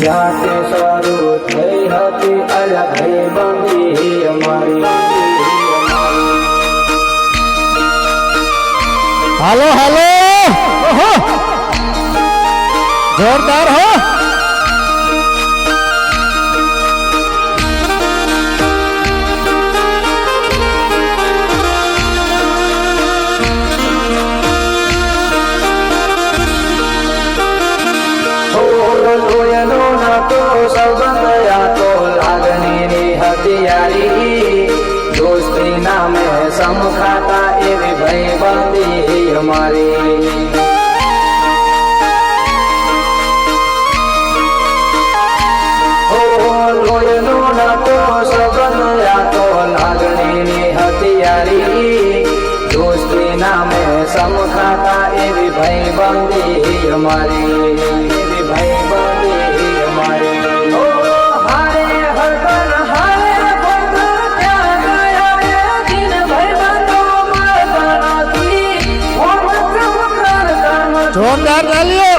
જાતે શરૂ થઈ હતી અલગ બંદી અમારી. હાલો હાલો, ઓહો જોરદાર હો. દોસ્તી નામે સમખાતા એવી ભાઈ બંદી અમારી. લોહીનો નાતો સંબંધ આતો લાગણીની હથિયારી. દોસ્તી નામે સમખાતા એવી ભાઈ બંદી અમારી. એવી ભાઈ બંદી અમારી. જોરદાર તાલીઓ.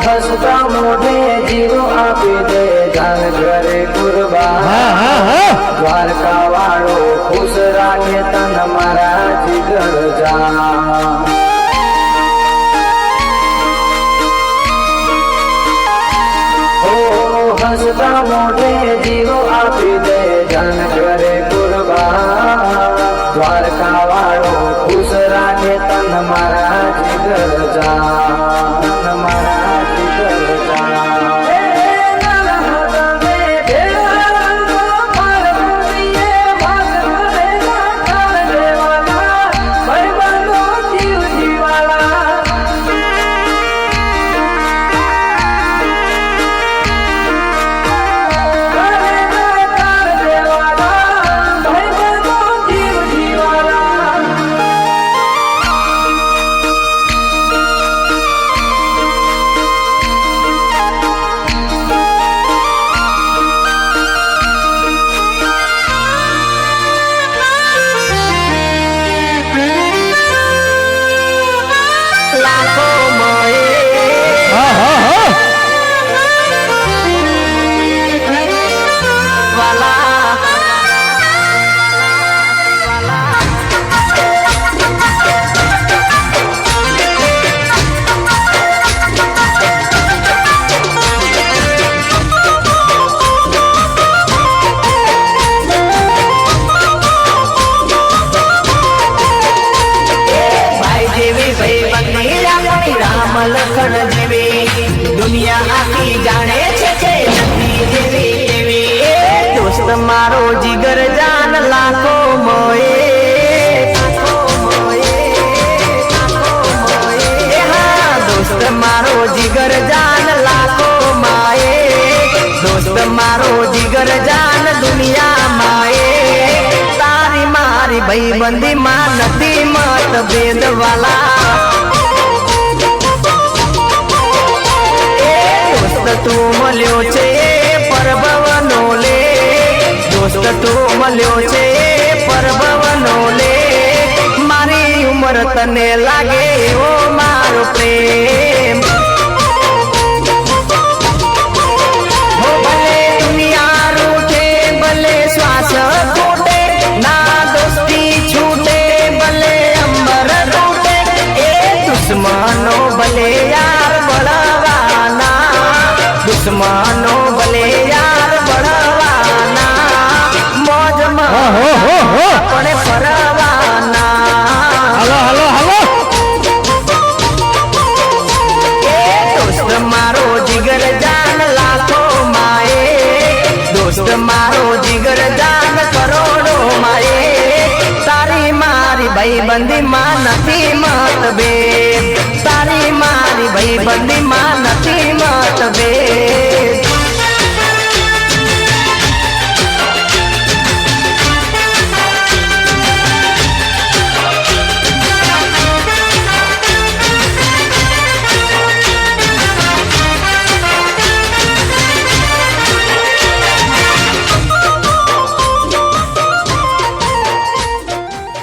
હસતા મોઢે જીવ આપી દે જાન ઘરે કુરબાન. દ્વારકા વાળો ખુશ રાખે તન મારા જીગર જાન. હસતા મોઢે જીવ આપી દે જાન ઘરે કુરબાન. દ્વારકા વાળો ખુશ રાખે તન મારા જીગર જાન. મારા જીગર જાન. લખણ જેવી દુનિયા આખી જાણે છે કે નથી જેવી એવી. દોસ્ત મારો જીગર જાન લાખો મોએ. દોસ્ત મારો જીગર જાન લાખો માએ. દોસ્ત મારો જીગર જાન દુનિયા માએ. તારી મારી ભાઈબંધી માં નથી મતભેદ વાલા. તું મળ્યો છે પરભવનો લે. દોસ્ત તું મળ્યો છે પરભવનો લે. મારી ઉંમર તને લાગે એવો મારો પ્રેમ. ભલે દુનિયા રૂઠે ભલે શ્વાસ ખૂટે ના દોસ્તી છૂટે ભલે અંબર રૂઠે. એ દુશ્મનો ભલે યાર બળવાના. દુશ્મનો ભલે યાર બળવાના. મોજમાં આપણે ફરવાના. હાલો હાલો હાલો. દોસ્ત મારો જીગર જાન લાખો માએ. દોસ્ત મારો જીગર જાન કરોડો માએ. તારી મારી ભાઈબંધી માં નથી મતભેદ તારી મારી ભાઈબંધી માં નથી મતભેદ